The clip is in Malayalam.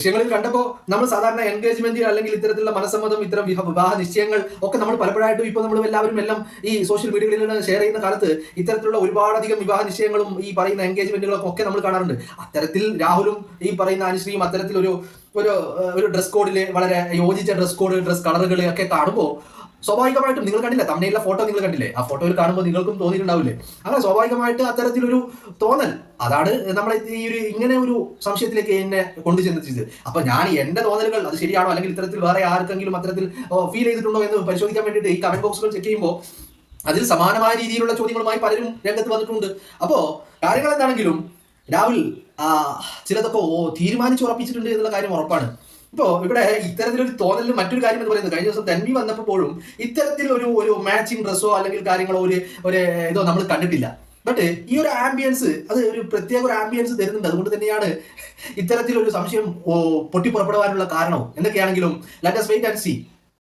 ദൃശ്യങ്ങളിൽ കണ്ടപ്പോൾ നമ്മൾ സാധാരണ എൻഗേജ്മെന്റ് അല്ലെങ്കിൽ ഇത്തരത്തിലുള്ള മനസ്സമ്മതം, ഇത്തരം വിവാഹ നിശ്ചയങ്ങൾ ഒക്കെ നമ്മൾ പലപ്പോഴായിട്ടും ഇപ്പോൾ നമ്മൾ എല്ലാവരും എല്ലാം ഈ സോഷ്യൽ മീഡിയകളിൽ ഷെയർ ചെയ്യുന്ന കാലത്ത് ഇത്തരത്തിലുള്ള ഒരുപാടധികം വിവാഹ നിശ്ചയങ്ങളും ഈ പറയുന്ന എൻഗേജ്മെന്റുകളും ഒക്കെ നമ്മൾ കാണാറുണ്ട്. അത്തരത്തിൽ രാഹുലും ഈ പറയുന്ന അനുശ്രീയും അത്തരത്തിൽ ഒരു ഒരു ഡ്രസ് കോഡില് വളരെ യോജിച്ച ഡ്രസ് കോഡ്, ഡ്രസ് കളറുകൾ ഒക്കെ കാണുമ്പോൾ സ്വാഭാവികമായിട്ടും നിങ്ങൾ കണ്ടില്ല, തമിഴിലെ ഫോട്ടോ നിങ്ങൾ കണ്ടില്ലേ, ആ ഫോട്ടോയിൽ കാണുമ്പോൾ നിങ്ങൾക്കും തോന്നിയിട്ടുണ്ടാവില്ലേ? അങ്ങനെ സ്വാഭാവികമായിട്ട് അത്തരത്തിലൊരു തോന്നൽ, അതാണ് നമ്മളെ ഈ ഒരു ഇങ്ങനെ ഒരു സംശയത്തിലേക്ക് എന്നെ കൊണ്ടു ചെന്നെത്തിച്ചത്. അപ്പൊ ഞാൻ എന്റെ തോന്നലുകൾ അത് ശരിയാണോ അല്ലെങ്കിൽ ഇത്തരത്തിൽ വേറെ ആർക്കെങ്കിലും അത്തരത്തിൽ ഫീൽ ചെയ്തിട്ടുണ്ടോ എന്ന് പരിശോധിക്കാൻ വേണ്ടിയിട്ട് ഈ കമന്റ് ബോക്സുകൾ ചെക്ക് ചെയ്യുമ്പോൾ അതിൽ സമാനമായ രീതിയിലുള്ള ചോദ്യങ്ങളുമായി പലരും രംഗത്ത് വന്നിട്ടുണ്ട്. അപ്പോ കാര്യങ്ങൾ എന്താണെങ്കിലും രാഹുൽ ചിലതൊക്കെ തീരുമാനിച്ചുറപ്പിച്ചിട്ടുണ്ട് എന്നുള്ള കാര്യം ഉറപ്പാണ്. ഇപ്പോ ഇവിടെ ഇത്തരത്തിലൊരു തോന്നലിന് മറ്റൊരു കാര്യം എന്ന് പറയുന്നത്, കഴിഞ്ഞ ദിവസം തൻവി വന്നപ്പോഴും ഇത്തരത്തിൽ ഒരു മാച്ചിങ് ഡ്രസ്സോ അല്ലെങ്കിൽ കാര്യങ്ങളോ ഒരു ഇതോ നമ്മൾ കണ്ടിട്ടില്ല. ബട്ട് ഈ ഒരു ആംബിയൻസ്, അത് ഒരു പ്രത്യേക ഒരു ആംബിയൻസ് തരുന്നുണ്ട്. അതുകൊണ്ട് തന്നെയാണ് ഇത്തരത്തിലൊരു സംശയം പൊട്ടിപ്പുറപ്പെടുവാനുള്ള കാരണവും. എന്തൊക്കെയാണെങ്കിലും let us wait and see.